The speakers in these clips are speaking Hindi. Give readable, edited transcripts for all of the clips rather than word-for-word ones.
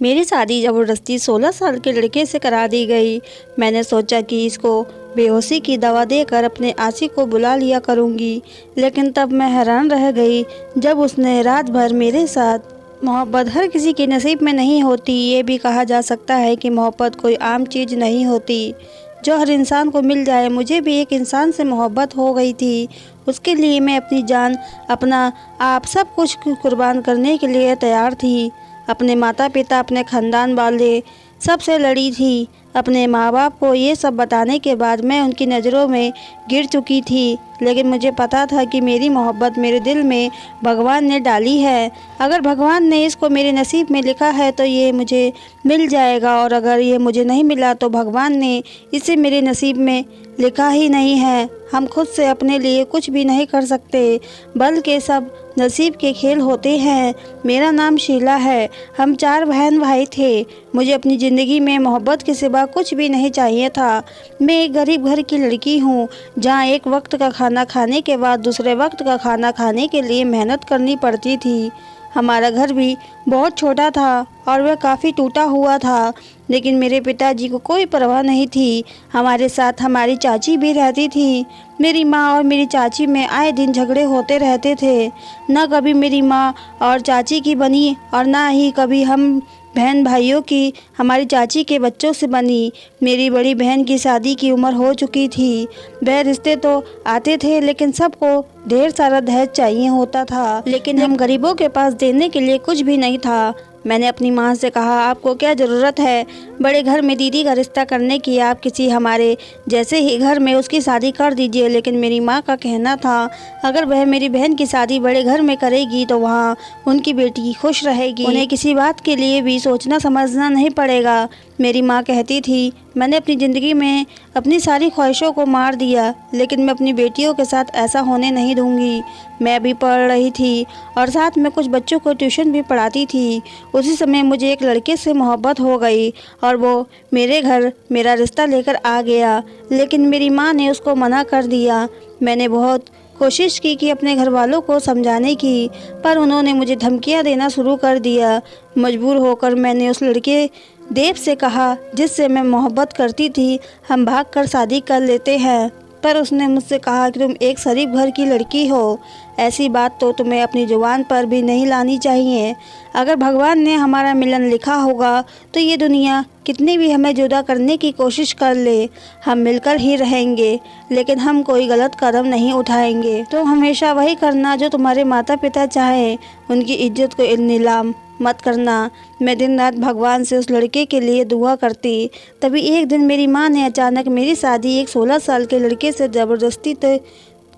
मेरी शादी ज़बरदस्ती 16 साल के लड़के से करा दी गई। मैंने सोचा कि इसको बेहोशी की दवा देकर अपने आशिक को बुला लिया करूँगी, लेकिन तब मैं हैरान रह गई जब उसने रात भर मेरे साथ। मोहब्बत हर किसी के नसीब में नहीं होती। ये भी कहा जा सकता है कि मोहब्बत कोई आम चीज़ नहीं होती जो हर इंसान को मिल जाए। मुझे भी एक इंसान से मोहब्बत हो गई थी। उसके लिए मैं अपनी जान, अपना आप सब कुछ कुर्बान करने के लिए तैयार थी। अपने माता पिता, अपने ख़ानदान वाले सबसे लड़ी थी। अपने माँ बाप को ये सब बताने के बाद मैं उनकी नज़रों में गिर चुकी थी, लेकिन मुझे पता था कि मेरी मोहब्बत मेरे दिल में भगवान ने डाली है। अगर भगवान ने इसको मेरे नसीब में लिखा है तो ये मुझे मिल जाएगा, और अगर ये मुझे नहीं मिला तो भगवान ने इसे मेरे नसीब में लिखा ही नहीं है। हम खुद से अपने लिए कुछ भी नहीं कर सकते, बल्कि सब नसीब के खेल होते हैं। मेरा नाम शीला है। हम 4 बहन भाई थे। मुझे अपनी ज़िंदगी में मोहब्बत के सिवा कुछ भी नहीं चाहिए था। मैं एक गरीब घर की लड़की हूँ, जहाँ एक वक्त का खाना खाने के बाद दूसरे वक्त का खाना खाने के लिए मेहनत करनी पड़ती थी। हमारा घर भी बहुत छोटा था और वह काफ़ी टूटा हुआ था, लेकिन मेरे पिताजी को कोई परवाह नहीं थी। हमारे साथ हमारी चाची भी रहती थी। मेरी माँ और मेरी चाची में आए दिन झगड़े होते रहते थे। न कभी मेरी माँ और चाची की बनी और ना ही कभी हम बहन भाइयों की हमारी चाची के बच्चों से बनी। मेरी बड़ी बहन की शादी की उम्र हो चुकी थी। वह रिश्ते तो आते थे, लेकिन सबको ढेर सारा दहेज चाहिए होता था, लेकिन हम गरीबों के पास देने के लिए कुछ भी नहीं था। मैंने अपनी माँ से कहा, आपको क्या ज़रूरत है बड़े घर में दीदी का रिश्ता करने की? आप किसी हमारे जैसे ही घर में उसकी शादी कर दीजिए। लेकिन मेरी माँ का कहना था, अगर वह मेरी बहन की शादी बड़े घर में करेगी तो वहाँ उनकी बेटी खुश रहेगी, उन्हें किसी बात के लिए भी सोचना समझना नहीं पड़ेगा। मेरी माँ कहती थी, मैंने अपनी ज़िंदगी में अपनी सारी ख्वाहिशों को मार दिया, लेकिन मैं अपनी बेटियों के साथ ऐसा होने नहीं दूंगी। मैं भी पढ़ रही थी और साथ में कुछ बच्चों को ट्यूशन भी पढ़ाती थी। उसी समय मुझे एक लड़के से मोहब्बत हो गई और वो मेरे घर मेरा रिश्ता लेकर आ गया, लेकिन मेरी माँ ने उसको मना कर दिया। मैंने बहुत कोशिश की कि अपने घर वालों को समझाने की, पर उन्होंने मुझे धमकियां देना शुरू कर दिया। मजबूर होकर मैंने उस लड़के देव से कहा जिससे मैं मोहब्बत करती थी, हम भागकर शादी कर लेते हैं। पर उसने मुझसे कहा कि तुम एक शरीफ घर की लड़की हो, ऐसी बात तो तुम्हें अपनी जुबान पर भी नहीं लानी चाहिए। अगर भगवान ने हमारा मिलन लिखा होगा तो ये दुनिया कितनी भी हमें जुदा करने की कोशिश कर ले, हम मिलकर ही रहेंगे, लेकिन हम कोई गलत कदम नहीं उठाएंगे। तो हमेशा वही करना जो तुम्हारे माता पिता चाहे, उनकी इज्जत को नीलाम मत करना। मैं दिन रात भगवान से उस लड़के के लिए दुआ करती। तभी एक दिन मेरी माँ ने अचानक मेरी शादी एक 16 साल के लड़के से ज़बरदस्ती तय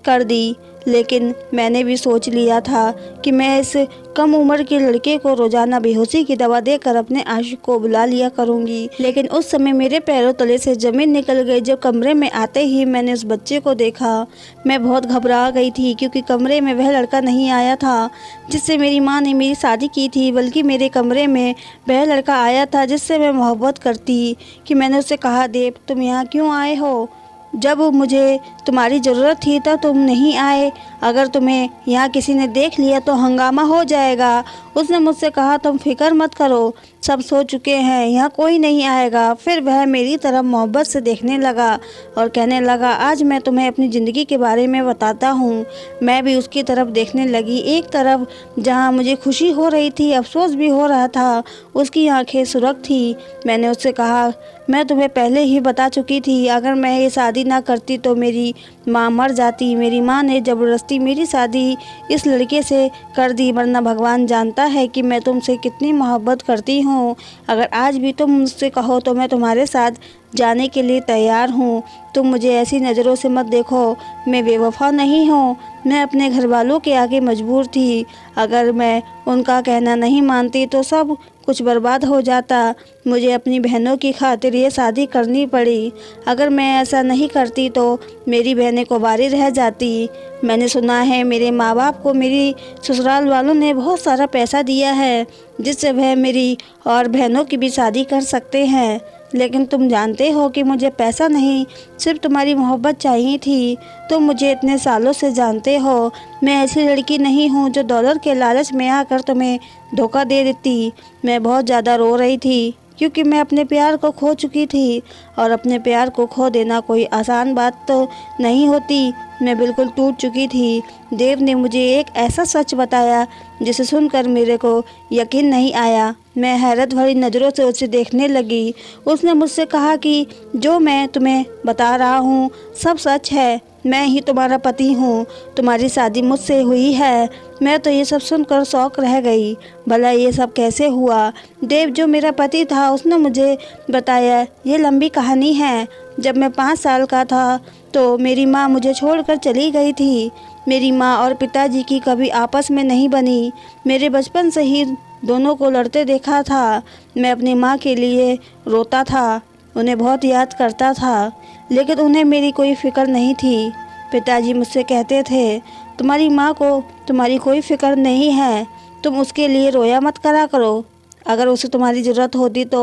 कर दी। लेकिन मैंने भी सोच लिया था कि मैं इस कम उम्र के लड़के को रोज़ाना बेहोशी की दवा देकर अपने आशिक को बुला लिया करूंगी। लेकिन उस समय मेरे पैरों तले से ज़मीन निकल गई। जब कमरे में आते ही मैंने उस बच्चे को देखा, मैं बहुत घबरा गई थी, क्योंकि कमरे में वह लड़का नहीं आया था जिससे मेरी माँ ने मेरी शादी की थी, बल्कि मेरे कमरे में वह लड़का आया था जिससे मैं मोहब्बत करती। कि मैंने उससे कहा, देव तुम यहाँ क्यों आए हो? जब मुझे तुम्हारी ज़रूरत थी तब तुम नहीं आए। अगर तुम्हें यहाँ किसी ने देख लिया तो हंगामा हो जाएगा। उसने मुझसे कहा, तुम फिक्र मत करो, सब सो चुके हैं, यहाँ कोई नहीं आएगा। फिर वह मेरी तरफ मोहब्बत से देखने लगा और कहने लगा, आज मैं तुम्हें अपनी ज़िंदगी के बारे में बताता हूँ। मैं भी उसकी तरफ देखने लगी। एक तरफ जहाँ मुझे खुशी हो रही थी, अफसोस भी हो रहा था। उसकी आंखें सुर्ख थी। मैंने उससे कहा, मैं तुम्हें पहले ही बता चुकी थी, अगर मैं ये शादी ना करती तो मेरी माँ मर जाती। मेरी माँ ने ज़बरदस्ती मेरी शादी इस लड़के से कर दी, वरना भगवान जानता है कि मैं तुमसे कितनी मोहब्बत करती हूँ। अगर आज भी तुम मुझसे कहो तो मैं तुम्हारे साथ जाने के लिए तैयार हूँ। तुम मुझे ऐसी नज़रों से मत देखो, मैं बेवफा नहीं हूँ। मैं अपने घर वालों के आगे मजबूर थी। अगर मैं उनका कहना नहीं मानती तो सब कुछ बर्बाद हो जाता। मुझे अपनी बहनों की खातिर ये शादी करनी पड़ी। अगर मैं ऐसा नहीं करती तो मेरी बहनें कुंवारी रह जाती। मैंने सुना है मेरे माँ बाप को मेरी ससुराल वालों ने बहुत सारा पैसा दिया है, जिससे वह मेरी और बहनों की भी शादी कर सकते हैं। लेकिन तुम जानते हो कि मुझे पैसा नहीं, सिर्फ तुम्हारी मोहब्बत चाहिए थी। तुम मुझे इतने सालों से जानते हो, मैं ऐसी लड़की नहीं हूँ जो दौलत के लालच में आकर तुम्हें धोखा दे देती। मैं बहुत ज़्यादा रो रही थी क्योंकि मैं अपने प्यार को खो चुकी थी, और अपने प्यार को खो देना कोई आसान बात तो नहीं होती। मैं बिल्कुल टूट चुकी थी। देव ने मुझे एक ऐसा सच बताया जिसे सुनकर मेरे को यकीन नहीं आया। मैं हैरत भरी नज़रों से उसे देखने लगी। उसने मुझसे कहा कि जो मैं तुम्हें बता रहा हूँ सब सच है। मैं ही तुम्हारा पति हूँ, तुम्हारी शादी मुझसे हुई है। मैं तो ये सब सुनकर शौक रह गई। भला ये सब कैसे हुआ? देव जो मेरा पति था उसने मुझे बताया। ये लंबी कहानी है। जब मैं 5 साल का था तो मेरी माँ मुझे छोड़कर चली गई थी। मेरी माँ और पिताजी की कभी आपस में नहीं बनी। मेरे बचपन से ही दोनों को लड़ते देखा था। मैं अपनी माँ के लिए रोता था, उन्हें बहुत याद करता था, लेकिन उन्हें मेरी कोई फ़िक्र नहीं थी। पिताजी मुझसे कहते थे, तुम्हारी माँ को तुम्हारी कोई फ़िक्र नहीं है, तुम उसके लिए रोया मत करा करो। अगर उसे तुम्हारी ज़रूरत होती तो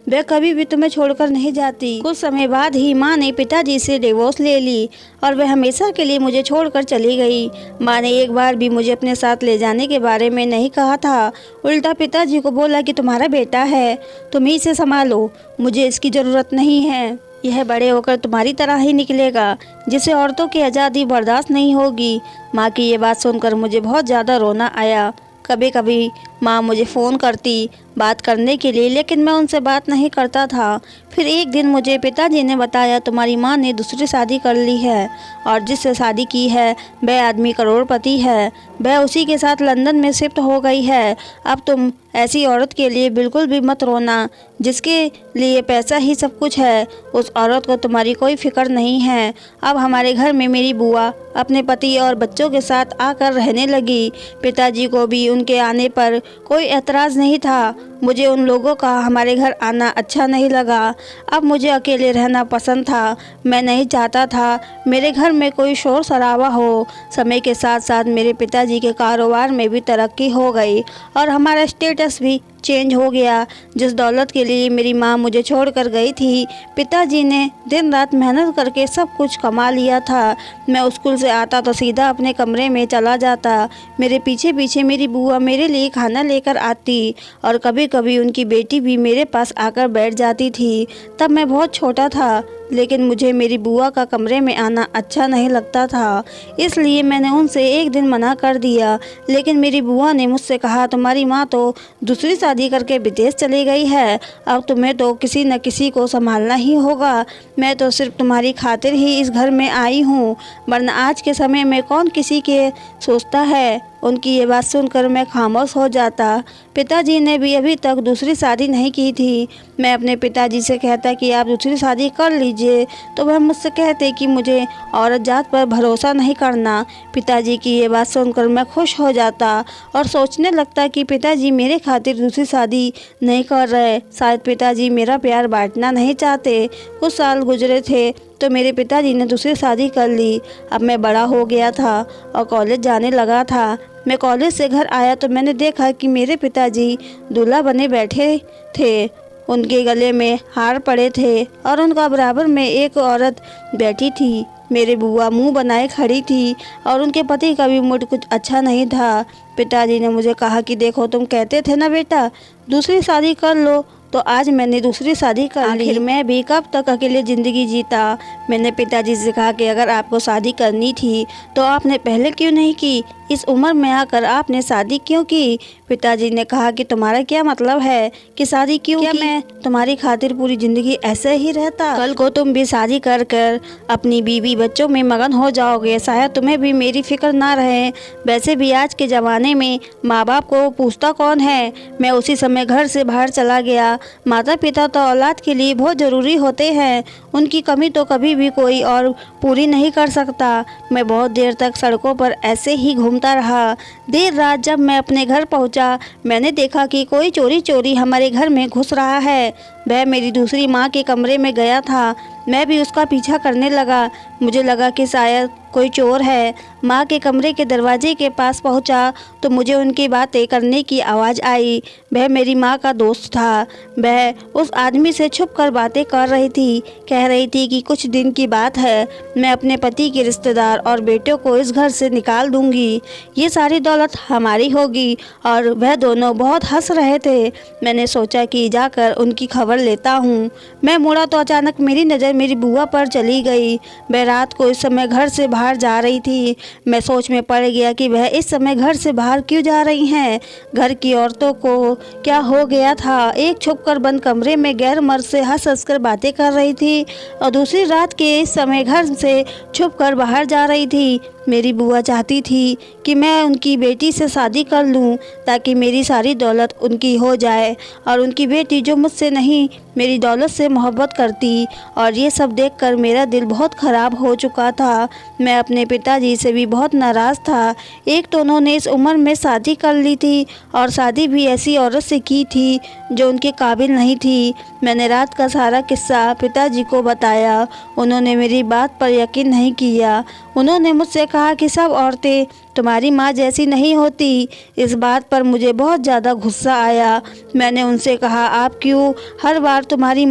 वह कभी भी तुम्हें छोड़कर नहीं जाती। कुछ समय बाद ही माँ ने पिताजी से डिवोर्स ले ली और वह हमेशा के लिए मुझे छोड़कर चली गई। माँ ने एक बार भी मुझे अपने साथ ले जाने के बारे में नहीं कहा था। उल्टा पिताजी को बोला कि तुम्हारा बेटा है, तुम ही इसे संभालो, मुझे इसकी ज़रूरत नहीं है। यह बड़े होकर तुम्हारी तरह ही निकलेगा, जिसे औरतों की आज़ादी बर्दाश्त नहीं होगी। माँ की ये बात सुनकर मुझे बहुत ज़्यादा रोना आया। कभी कभी माँ मुझे फ़ोन करती बात करने के लिए, लेकिन मैं उनसे बात नहीं करता था। फिर एक दिन मुझे पिताजी ने बताया, तुम्हारी माँ ने दूसरी शादी कर ली है और जिससे शादी की है वह आदमी करोड़पति है। वह उसी के साथ लंदन में शिफ्ट हो गई है। अब तुम ऐसी औरत के लिए बिल्कुल भी मत रोना जिसके लिए पैसा ही सब कुछ है। उस औरत को तुम्हारी कोई फिक्र नहीं है। अब हमारे घर में मेरी बुआ अपने पति और बच्चों के साथ आकर रहने लगी। पिताजी को भी उनके आने पर कोई एतराज़ नहीं था। मुझे उन लोगों का हमारे घर आना अच्छा नहीं लगा। अब मुझे अकेले रहना पसंद था। मैं नहीं चाहता था मेरे घर में कोई शोर शराबा हो। समय के साथ साथ मेरे पिताजी के कारोबार में भी तरक्की हो गई और हमारा स्टेटस भी चेंज हो गया। जिस दौलत के लिए मेरी माँ मुझे छोड़कर गई थी, पिताजी ने दिन रात मेहनत करके सब कुछ कमा लिया था। मैं स्कूल से आता तो सीधा अपने कमरे में चला जाता। मेरे पीछे पीछे मेरी बुआ मेरे लिए खाना लेकर आती और कभी कभी उनकी बेटी भी मेरे पास आकर बैठ जाती थी। तब मैं बहुत छोटा था, लेकिन मुझे मेरी बुआ का कमरे में आना अच्छा नहीं लगता था, इसलिए मैंने उनसे एक दिन मना कर दिया। लेकिन मेरी बुआ ने मुझसे कहा, तुम्हारी माँ तो दूसरी शादी करके विदेश चली गई है, अब तुम्हें तो किसी न किसी को संभालना ही होगा। मैं तो सिर्फ तुम्हारी खातिर ही इस घर में आई हूँ, वरना आज के समय में कौन किसी के सोचता है। उनकी ये बात सुनकर मैं खामोश हो जाता। पिताजी ने भी अभी तक दूसरी शादी नहीं की थी। मैं अपने पिताजी से कहता कि आप दूसरी शादी कर लीजिए, तो वह मुझसे कहते कि मुझे औरत जात पर भरोसा नहीं करना। पिताजी की ये बात सुनकर मैं खुश हो जाता और सोचने लगता कि पिताजी मेरे खातिर दूसरी शादी नहीं कर रहे, शायद पिताजी मेरा प्यार बांटना नहीं चाहते। कुछ साल गुजरे थे तो मेरे पिताजी ने दूसरी शादी कर ली। अब मैं बड़ा हो गया था और कॉलेज जाने लगा था। मैं कॉलेज से घर आया तो मैंने देखा कि मेरे पिताजी दूल्हा बने बैठे थे। उनके गले में हार पड़े थे और उनका बराबर में एक औरत बैठी थी। मेरी बुआ मुंह बनाए खड़ी थी और उनके पति का भी मूड कुछ अच्छा नहीं था। पिताजी ने मुझे कहा कि देखो, तुम कहते थे ना बेटा दूसरी शादी कर लो, तो आज मैंने दूसरी शादी कर ली। आखिर मैं भी कब तक अकेले ज़िंदगी जीता। मैंने पिताजी से कहा कि अगर आपको शादी करनी थी तो आपने पहले क्यों नहीं की, इस उम्र में आकर आपने शादी क्यों की। पिताजी ने कहा कि तुम्हारा क्या मतलब है कि शादी क्यों की? मैं तुम्हारी खातिर पूरी ज़िंदगी ऐसे ही रहता? कल को तुम भी शादी कर कर अपनी बीवी बच्चों में मगन हो जाओगे, शायद तुम्हें भी मेरी फिक्र ना रहे। वैसे भी आज के ज़माने में माँ बाप को पूछता कौन है। मैं उसी समय घर से बाहर चला गया। माता पिता तो औलाद के लिए बहुत ज़रूरी होते हैं, उनकी कमी तो कभी भी कोई और पूरी नहीं कर सकता। मैं बहुत देर तक सड़कों पर ऐसे ही घूमता रहा। देर रात जब मैं अपने घर पहुंचा, मैंने देखा कि कोई चोरी चोरी हमारे घर में घुस रहा है। वह मेरी दूसरी माँ के कमरे में गया था। मैं भी उसका पीछा करने लगा। मुझे लगा कि शायद कोई चोर है। माँ के कमरे के दरवाजे के पास पहुँचा तो मुझे उनकी बातें करने की आवाज़ आई। वह मेरी माँ का दोस्त था। वह उस आदमी से छुपकर बातें कर रही थी। कह रही थी कि कुछ दिन की बात है, मैं अपने पति के रिश्तेदार और बेटों को इस घर से निकाल दूंगी। ये सारी दौलत हमारी होगी। और वह दोनों बहुत हंस रहे थे। मैंने सोचा कि जाकर उनकी खबर लेता हूँ। मैं मुड़ा तो अचानक मेरी नज़र मेरी बुआ पर चली गई। वह रात को इस समय घर से बाहर जा रही थी। मैं सोच में पड़ गया कि वह इस समय घर से बाहर क्यों जा रही हैं। घर की औरतों को क्या हो गया था। एक छुपकर बंद कमरे में गैर मर्द से हंस हंस कर बातें कर रही थी और दूसरी रात के इस समय घर से छुपकर बाहर जा रही थी। मेरी बुआ चाहती थी कि मैं उनकी बेटी से शादी कर लूं ताकि मेरी सारी दौलत उनकी हो जाए और उनकी बेटी जो मुझसे नहीं मेरी दौलत से मोहब्बत करती। और ये सब देखकर मेरा दिल बहुत ख़राब हो चुका था। मैं अपने पिताजी से भी बहुत नाराज़ था। एक तो उन्होंने इस उम्र में शादी कर ली थी और शादी भी ऐसी औरत से की थी जो उनके काबिल नहीं थी। मैंने रात का सारा किस्सा पिताजी को बताया। उन्होंने मेरी बात पर यकीन नहीं किया। उन्होंने मुझसे कहा कि सब औरतें तुम्हारी माँ जैसी नहीं होती। इस बात पर मुझे बहुत ज़्यादा गुस्सा आया। मैंने उनसे कहा, आप क्यों हर बार तुम्हारी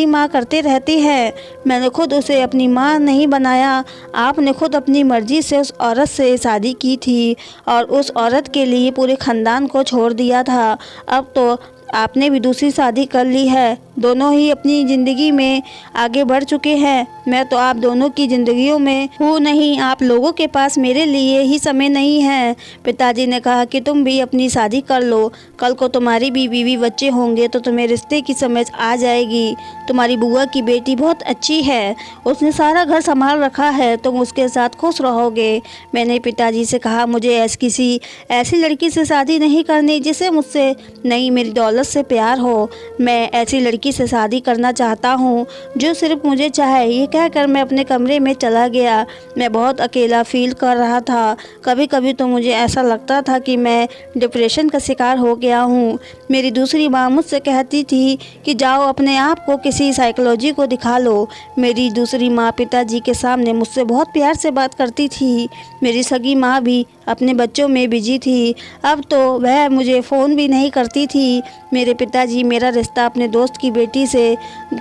माँ करते रहती है। मैंने खुद उसे अपनी माँ नहीं बनाया। आपने खुद अपनी मर्ज़ी से उस औरत से शादी की थी और उस औरत के लिए पूरे ख़ानदान को छोड़ दिया था। अब तो आपने भी दूसरी शादी कर ली है। दोनों ही अपनी ज़िंदगी में आगे बढ़ चुके हैं। मैं तो आप दोनों की ज़िंदगियों में हूँ नहीं। आप लोगों के पास मेरे लिए ही समय नहीं है। पिताजी ने कहा कि तुम भी अपनी शादी कर लो। कल को तुम्हारी भी बीवी बच्चे होंगे तो तुम्हें रिश्ते की समझ आ जाएगी। तुम्हारी बुआ की बेटी बहुत अच्छी है। उसने सारा घर संभाल रखा है। तुम उसके साथ खुश रहोगे। मैंने पिताजी से कहा, मुझे किसी ऐसी लड़की से शादी नहीं करनी जिसे मुझसे नहीं मेरी दौलत से प्यार हो। मैं ऐसी लड़की से शादी करना चाहता हूँ जो सिर्फ मुझे चाहे। ये कहकर मैं अपने कमरे में चला गया। मैं बहुत अकेला फील कर रहा था। कभी कभी तो मुझे ऐसा लगता था कि मैं डिप्रेशन का शिकार हो गया हूँ। मेरी दूसरी माँ मुझसे कहती थी कि जाओ अपने आप को किसी साइकोलॉजी को दिखा लो। मेरी दूसरी माँ पिताजी के सामने मुझसे बहुत प्यार से बात करती थी। मेरी सगी माँ भी अपने बच्चों में बिजी थी। अब तो वह मुझे फ़ोन भी नहीं करती थी। मेरे पिताजी मेरा रिश्ता अपने दोस्त की बेटी से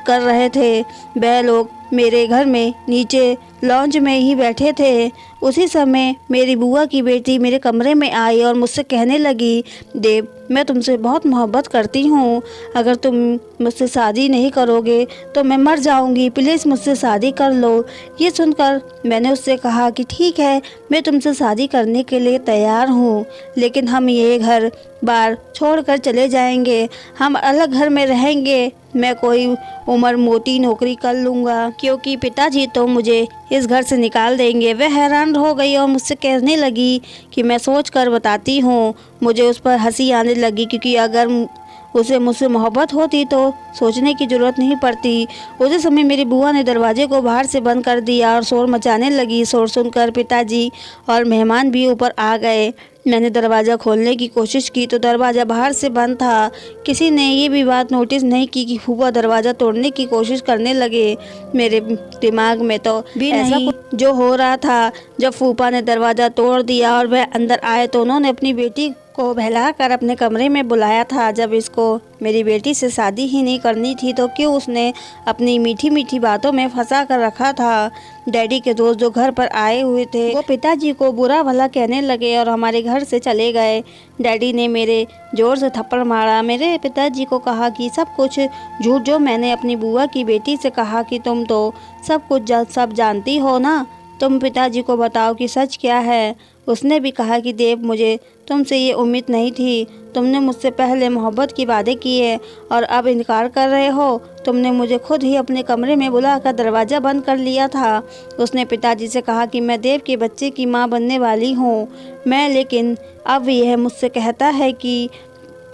कर रहे थे। वह लोग मेरे घर में नीचे लॉन्ज में ही बैठे थे। उसी समय मेरी बुआ की बेटी मेरे कमरे में आई और मुझसे कहने लगी, देव, मैं तुमसे बहुत मोहब्बत करती हूँ। अगर तुम मुझसे शादी नहीं करोगे तो मैं मर जाऊँगी। प्लीज़ मुझसे शादी कर लो। ये सुनकर मैंने उससे कहा कि ठीक है, मैं तुमसे शादी करने के लिए तैयार हूँ, लेकिन हम ये घर बार छोड़कर चले जाएंगे। हम अलग घर में रहेंगे। मैं कोई उम्र मोटी नौकरी कर लूँगा क्योंकि पिताजी तो मुझे इस घर से निकाल देंगे। वह हैरान हो गई और मुझसे कहने लगी कि मैं सोच कर बताती हूँ। मुझे उस पर हंसी आने लगी क्योंकि अगर उसे मुझसे मोहब्बत होती तो सोचने की ज़रूरत नहीं पड़ती। उसी समय मेरी बुआ ने दरवाजे को बाहर से बंद कर दिया और शोर मचाने लगी। शोर सुनकर पिताजी और मेहमान भी ऊपर आ गए। मैंने दरवाज़ा खोलने की कोशिश की तो दरवाज़ा बाहर से बंद था। किसी ने ये भी बात नोटिस नहीं की कि फूफा दरवाज़ा तोड़ने की कोशिश करने लगे। मेरे दिमाग में तो भी नहीं जो हो रहा था। जब फूफा ने दरवाज़ा तोड़ दिया और वह अंदर आए तो उन्होंने अपनी बेटी को बहलाकर अपने कमरे में बुलाया था। जब इसको मेरी बेटी से शादी ही नहीं करनी थी तो क्यों उसने अपनी मीठी मीठी बातों में फंसा कर रखा था। डैडी के दोस्त जो घर पर आए हुए थे वो पिताजी को बुरा भला कहने लगे और हमारे घर से चले गए। डैडी ने मेरे जोर से थप्पड़ मारा। मेरे पिताजी को कहा कि सब कुछ झूठ जो मैंने अपनी बुआ की बेटी से कहा कि तुम तो सब कुछ सब जानती हो ना, तुम पिताजी को बताओ कि सच क्या है। उसने भी कहा कि देव, मुझे तुमसे ये उम्मीद नहीं थी। तुमने मुझसे पहले मोहब्बत की वादे किए और अब इनकार कर रहे हो। तुमने मुझे खुद ही अपने कमरे में बुलाकर दरवाज़ा बंद कर लिया था। उसने पिताजी से कहा कि मैं देव के बच्चे की माँ बनने वाली हूँ मैं, लेकिन अब यह मुझसे कहता है कि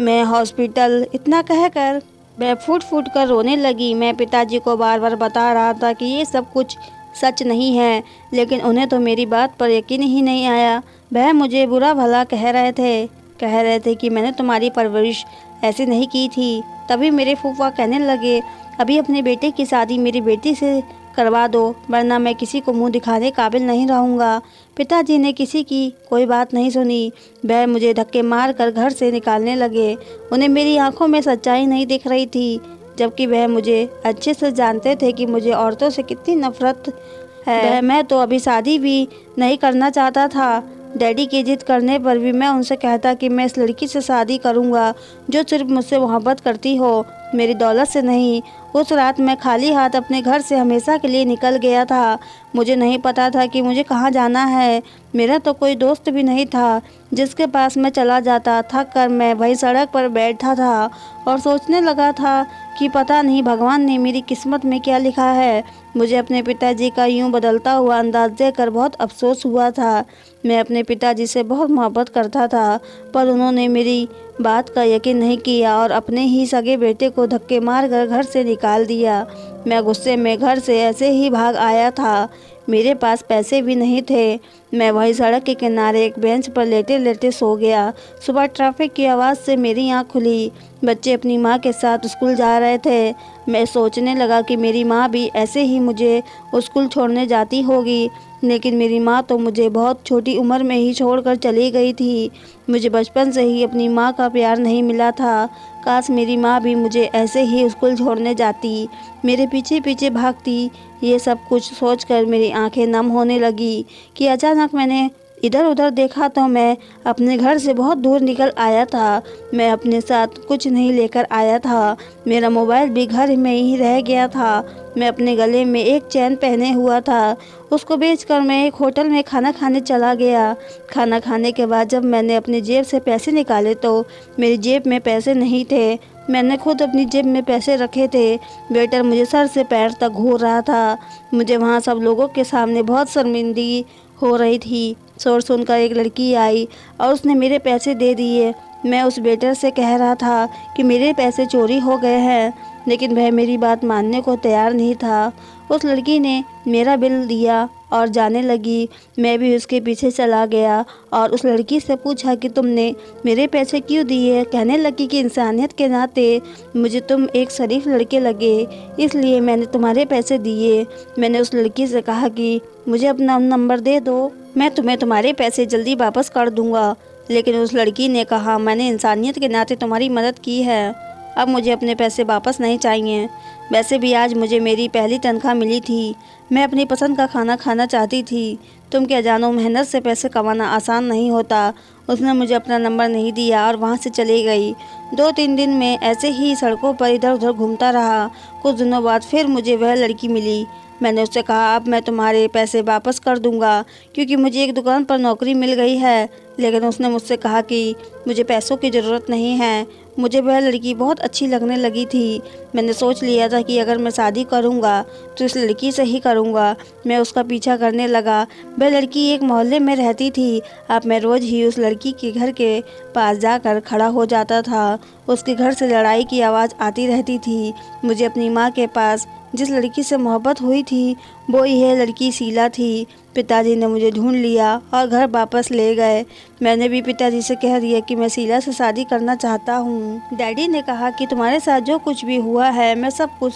मैं हॉस्पिटल। इतना कहकर वह फूट फूट कर रोने लगी। मैं पिताजी को बार बार बता रहा था कि ये सब कुछ सच नहीं है, लेकिन उन्हें तो मेरी बात पर यकीन ही नहीं आया। वह मुझे बुरा भला कह रहे थे कि मैंने तुम्हारी परवरिश ऐसी नहीं की थी। तभी मेरे फूफा कहने लगे, अभी अपने बेटे की शादी मेरी बेटी से करवा दो, वरना मैं किसी को मुंह दिखाने काबिल नहीं रहूँगा। पिताजी ने किसी की कोई बात नहीं सुनी। वह मुझे धक्के मार कर घर से निकालने लगे। उन्हें मेरी आंखों में सच्चाई नहीं दिख रही थी, जबकि वह मुझे अच्छे से जानते थे कि मुझे औरतों से कितनी नफरत है। मैं तो अभी शादी भी नहीं करना चाहता था। डैडी की जिद करने पर भी मैं उनसे कहता कि मैं इस लड़की से शादी करूंगा जो सिर्फ मुझसे मोहब्बत करती हो, मेरी दौलत से नहीं। उस रात मैं खाली हाथ अपने घर से हमेशा के लिए निकल गया था। मुझे नहीं पता था कि मुझे कहाँ जाना है। मेरा तो कोई दोस्त भी नहीं था जिसके पास मैं चला जाता। थक कर मैं वही सड़क पर बैठा था और सोचने लगा था कि पता नहीं भगवान ने मेरी किस्मत में क्या लिखा है। मुझे अपने पिताजी का यूं बदलता हुआ अंदाज देखकर बहुत अफसोस हुआ था। मैं अपने पिताजी से बहुत मोहब्बत करता था, पर उन्होंने मेरी बात का यकीन नहीं किया और अपने ही सगे बेटे को धक्के मारकर घर से निकाल दिया। मैं गुस्से में घर से ऐसे ही भाग आया था। मेरे पास पैसे भी नहीं थे। मैं वही सड़क के किनारे एक बेंच पर लेटे लेटे सो गया। सुबह ट्रैफिक की आवाज़ से मेरी आँख खुली। बच्चे अपनी माँ के साथ स्कूल जा रहे थे। मैं सोचने लगा कि मेरी माँ भी ऐसे ही मुझे स्कूल छोड़ने जाती होगी, लेकिन मेरी माँ तो मुझे बहुत छोटी उम्र में ही छोड़कर चली गई थी। मुझे बचपन से ही अपनी माँ का प्यार नहीं मिला था। काश मेरी माँ भी मुझे ऐसे ही स्कूल छोड़ने जाती, मेरे पीछे पीछे भागती। ये सब कुछ सोचकर मेरी आंखें नम होने लगी कि अचानक मैंने इधर उधर देखा तो मैं अपने घर से बहुत दूर निकल आया था। मैं अपने साथ कुछ नहीं लेकर आया था। मेरा मोबाइल भी घर में ही रह गया था। मैं अपने गले में एक चेन पहने हुआ था। उसको बेचकर मैं एक होटल में खाना खाने चला गया। खाना खाने के बाद जब मैंने अपनी जेब से पैसे निकाले तो मेरी जेब में पैसे नहीं थे। मैंने खुद अपनी जेब में पैसे रखे थे। वेटर मुझे सर से पैर तक घूर रहा था। मुझे वहाँ सब लोगों के सामने बहुत शर्मिंदगी हो रही थी। शोर सुनकर एक लड़की आई और उसने मेरे पैसे दे दिए। मैं उस वेटर से कह रहा था कि मेरे पैसे चोरी हो गए हैं, लेकिन वह मेरी बात मानने को तैयार नहीं था। उस लड़की ने मेरा बिल दिया और जाने लगी। मैं भी उसके पीछे चला गया और उस लड़की से पूछा कि तुमने मेरे पैसे क्यों दिए। कहने लगी कि इंसानियत के नाते मुझे तुम एक शरीफ लड़के लगे, इसलिए मैंने तुम्हारे पैसे दिए। मैंने उस लड़की से कहा कि मुझे अपना नंबर दे दो, मैं तुम्हें तुम्हारे पैसे जल्दी वापस कर दूंगा। लेकिन उस लड़की ने कहा, मैंने इंसानियत के नाते तुम्हारी मदद की है, अब मुझे अपने पैसे वापस नहीं चाहिए। वैसे भी आज मुझे मेरी पहली तनख्वाह मिली थी। मैं अपनी पसंद का खाना खाना चाहती थी। तुम क्या जानो, मेहनत से पैसे कमाना आसान नहीं होता। उसने मुझे अपना नंबर नहीं दिया और वहाँ से चली गई। 2-3 दिन में ऐसे ही सड़कों पर इधर उधर घूमता रहा। कुछ दिनों बाद फिर मुझे वह लड़की मिली। मैंने उससे कहा, अब मैं तुम्हारे पैसे वापस कर दूंगा क्योंकि मुझे एक दुकान पर नौकरी मिल गई है। लेकिन उसने मुझसे कहा कि मुझे पैसों की ज़रूरत नहीं है। मुझे वह लड़की बहुत अच्छी लगने लगी थी। मैंने सोच लिया था कि अगर मैं शादी करूंगा तो इस लड़की से ही करूंगा। मैं उसका पीछा करने लगा। वह लड़की एक मोहल्ले में रहती थी। अब मैं रोज़ ही उस लड़की के घर के पास जाकर खड़ा हो जाता था। उसके घर से लड़ाई की आवाज़ आती रहती थी। मुझे अपनी माँ के पास जिस लड़की से मोहब्बत हुई थी वो यह लड़की शीला थी। पिताजी ने मुझे ढूंढ लिया और घर वापस ले गए। मैंने भी पिताजी से कह दिया कि मैं शीला से शादी करना चाहता हूँ। डैडी ने कहा कि तुम्हारे साथ जो कुछ भी हुआ है मैं सब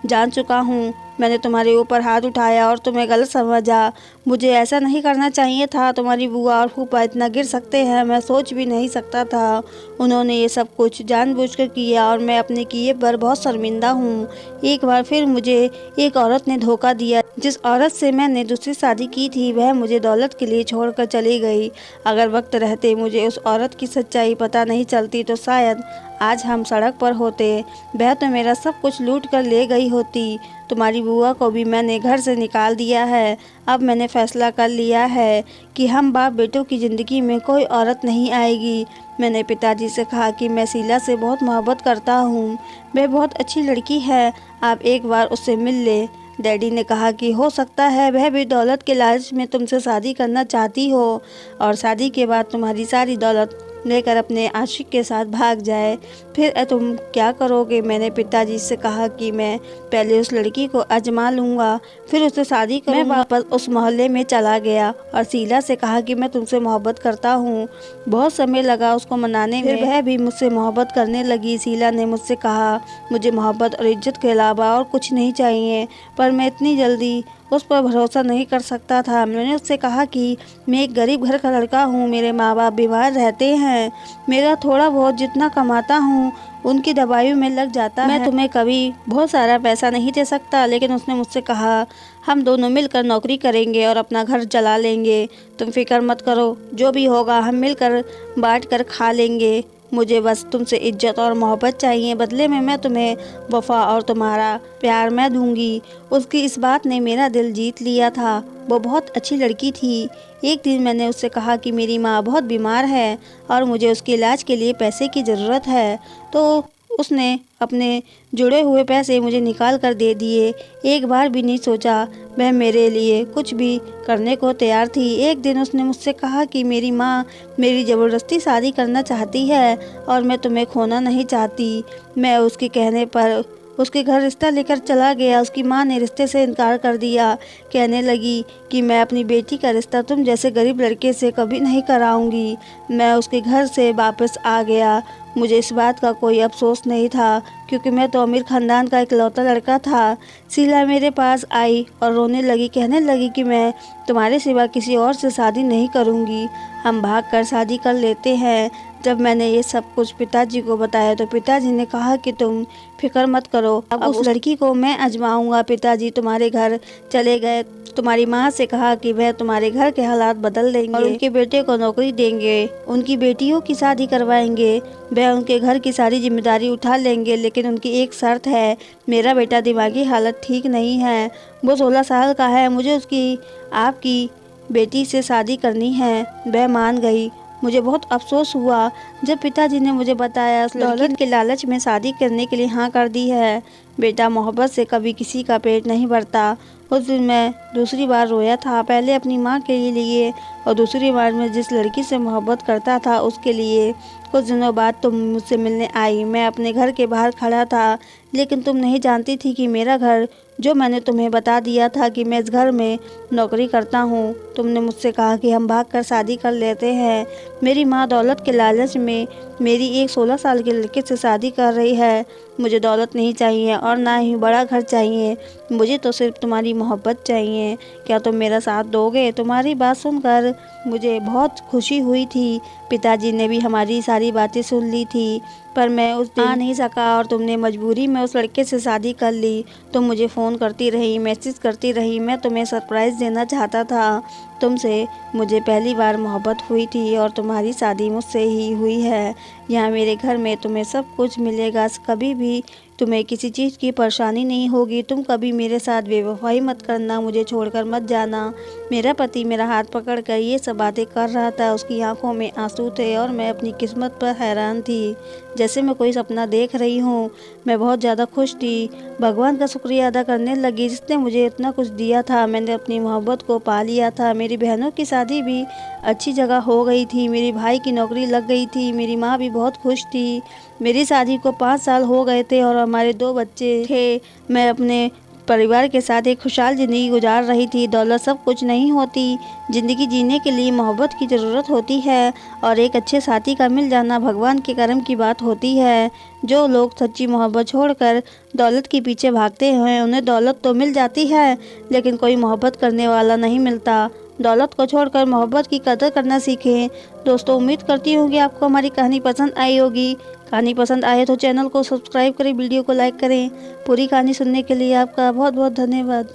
जान चुका हूँ। मैंने तुम्हारे ऊपर हाथ उठाया और तुम्हें गलत समझा। मुझे ऐसा नहीं करना चाहिए था। तुम्हारी बुआ और फूफा इतना गिर सकते हैं मैं सोच भी नहीं सकता था। उन्होंने ये सब कुछ जानबूझकर किया और मैं अपने किए पर बहुत शर्मिंदा हूँ। एक बार फिर मुझे एक औरत ने धोखा दिया। जिस औरत से मैंने दूसरी शादी की थी वह मुझे दौलत के लिए छोड़कर चली गई। अगर वक्त रहते मुझे उस औरत की सच्चाई पता नहीं चलती तो शायद आज हम सड़क पर होते। वह तो मेरा सब कुछ लूट कर ले गई होती। तुम्हारी बुआ को भी मैंने घर से निकाल दिया है। अब मैंने फैसला कर लिया है कि हम बाप बेटों की ज़िंदगी में कोई औरत नहीं आएगी। मैंने पिताजी से कहा कि मैं शीला से बहुत मोहब्बत करता हूँ। वह बहुत अच्छी लड़की है, आप एक बार उससे मिल ले। डैडी ने कहा कि हो सकता है वह भी दौलत के लालच में तुमसे शादी करना चाहती हो और शादी के बाद तुम्हारी सारी दौलत लेकर अपने आशिक के साथ भाग जाए, फिर तुम क्या करोगे? मैंने पिताजी से कहा कि मैं पहले उस लड़की को आजमा लूँगा, फिर उससे शादी करूँगा। मैं वापस उस मोहल्ले में चला गया और शीला से कहा कि मैं तुमसे मोहब्बत करता हूँ। बहुत समय लगा उसको मनाने में, वह भी मुझसे मोहब्बत करने लगी। शीला ने मुझसे कहा मुझे मोहब्बत और इज्जत के अलावा और कुछ नहीं चाहिए, पर मैं इतनी जल्दी उस पर भरोसा नहीं कर सकता था। मैंने उससे कहा कि मैं एक गरीब घर का लड़का हूँ, मेरे माँ बाप बीमार रहते हैं, मेरा थोड़ा बहुत जितना कमाता हूँ उनकी दवाइयों में लग जाता है, मैं तुम्हें कभी बहुत सारा पैसा नहीं दे सकता। लेकिन उसने मुझसे कहा हम दोनों मिलकर नौकरी करेंगे और अपना घर चला लेंगे, तुम फिक्र मत करो, जो भी होगा हम मिलकर बांट कर खा लेंगे। मुझे बस तुमसे इज्जत और मोहब्बत चाहिए, बदले में मैं तुम्हें वफा और तुम्हारा प्यार मैं दूंगी। उसकी इस बात ने मेरा दिल जीत लिया था। वो बहुत अच्छी लड़की थी। एक दिन मैंने उससे कहा कि मेरी माँ बहुत बीमार है और मुझे उसके इलाज के लिए पैसे की ज़रूरत है, तो उसने अपने जुड़े हुए पैसे मुझे निकाल कर दे दिए। एक बार भी नहीं सोचा, वह मेरे लिए कुछ भी करने को तैयार थी। एक दिन उसने मुझसे कहा कि मेरी माँ मेरी ज़बरदस्ती शादी करना चाहती है और मैं तुम्हें खोना नहीं चाहती। मैं उसके कहने पर उसके घर रिश्ता लेकर चला गया। उसकी माँ ने रिश्ते से इनकार कर दिया, कहने लगी कि मैं अपनी बेटी का रिश्ता तुम जैसे गरीब लड़के से कभी नहीं कराऊंगी। मैं उसके घर से वापस आ गया। मुझे इस बात का कोई अफसोस नहीं था, क्योंकि मैं तो अमीर ख़ानदान का इकलौता लड़का था। शीला मेरे पास आई और रोने लगी, कहने लगी कि मैं तुम्हारे सिवा किसी और से शादी नहीं करूँगी, हम भाग कर शादी कर लेते हैं। जब मैंने ये सब कुछ पिताजी को बताया तो पिताजी ने कहा कि तुम फिक्र मत करो, अब उस लड़की को मैं आजमाऊंगा। पिताजी तुम्हारे घर चले गए, तुम्हारी माँ से कहा कि वह तुम्हारे घर के हालात बदल देंगे और उनके बेटे को नौकरी देंगे, उनकी बेटियों की शादी करवाएंगे, वह उनके घर की सारी जिम्मेदारी उठा लेंगे। लेकिन उनकी एक शर्त है, मेरा बेटा दिमागी हालत ठीक नहीं है, वो 16 साल का है, मुझे उसकी आपकी बेटी से शादी करनी है। वह मान गई। मुझे बहुत अफसोस हुआ जब पिताजी ने मुझे बताया उस दौलत के लालच में शादी करने के लिए हाँ कर दी है। बेटा, मोहब्बत से कभी किसी का पेट नहीं भरता। उस दिन मैं दूसरी बार रोया था, पहले अपनी माँ के लिए और दूसरी बार मैं जिस लड़की से मोहब्बत करता था उसके लिए। कुछ दिनों बाद तुम मुझसे मिलने आई। मैं अपने घर के बाहर खड़ा था, लेकिन तुम नहीं जानती थी कि मेरा घर, जो मैंने तुम्हें बता दिया था कि मैं इस घर में नौकरी करता हूँ। तुमने मुझसे कहा कि हम भागकर शादी कर लेते हैं। मेरी माँ दौलत के लालच में मेरी एक 16 साल के लड़के से शादी कर रही है। मुझे दौलत नहीं चाहिए और ना ही बड़ा घर चाहिए, मुझे तो सिर्फ तुम्हारी मोहब्बत चाहिए। क्या तुम मेरा साथ दोगे? तुम्हारी बात सुनकर मुझे बहुत खुशी हुई थी। पिताजी ने भी हमारी सारी बातें सुन ली थी, पर मैं उस दिन आ नहीं सका और तुमने मजबूरी में उस लड़के से शादी कर ली। तुम मुझे फ़ोन करती रही, मैसेज करती रही, मैं तुम्हें सरप्राइज़ देना चाहता था। तुमसे मुझे पहली बार मोहब्बत हुई थी और तुम्हारी शादी मुझसे ही हुई है। यहाँ मेरे घर में तुम्हें सब कुछ मिलेगा, कभी भी तुम्हें किसी चीज़ की परेशानी नहीं होगी। तुम कभी मेरे साथ बेवफाई मत करना, मुझे छोड़कर मत जाना। मेरा पति मेरा हाथ पकड़कर ये सब बातें कर रहा था, उसकी आंखों में आंसू थे और मैं अपनी किस्मत पर हैरान थी, जैसे मैं कोई सपना देख रही हूँ। मैं बहुत ज़्यादा खुश थी, भगवान का शुक्रिया अदा करने लगी जिसने मुझे इतना कुछ दिया था। मैंने अपनी मोहब्बत को पा लिया था। मेरी बहनों की शादी भी अच्छी जगह हो गई थी, मेरी भाई की नौकरी लग गई थी, मेरी माँ भी बहुत खुश थी। मेरी शादी को 5 साल हो गए थे और हमारे 2 बच्चे थे। मैं अपने परिवार के साथ एक खुशहाल ज़िंदगी गुजार रही थी। दौलत सब कुछ नहीं होती, ज़िंदगी जीने के लिए मोहब्बत की ज़रूरत होती है और एक अच्छे साथी का मिल जाना भगवान के करम की बात होती है। जो लोग सच्ची मोहब्बत छोड़कर दौलत के पीछे भागते हैं, उन्हें दौलत तो मिल जाती है, लेकिन कोई मोहब्बत करने वाला नहीं मिलता। दौलत को छोड़कर मोहब्बत की कदर करना सीखें। दोस्तों, उम्मीद करती हूँ कि आपको हमारी कहानी पसंद आई होगी। कहानी पसंद आए तो चैनल को सब्सक्राइब करें, वीडियो को लाइक करें। पूरी कहानी सुनने के लिए आपका बहुत बहुत धन्यवाद।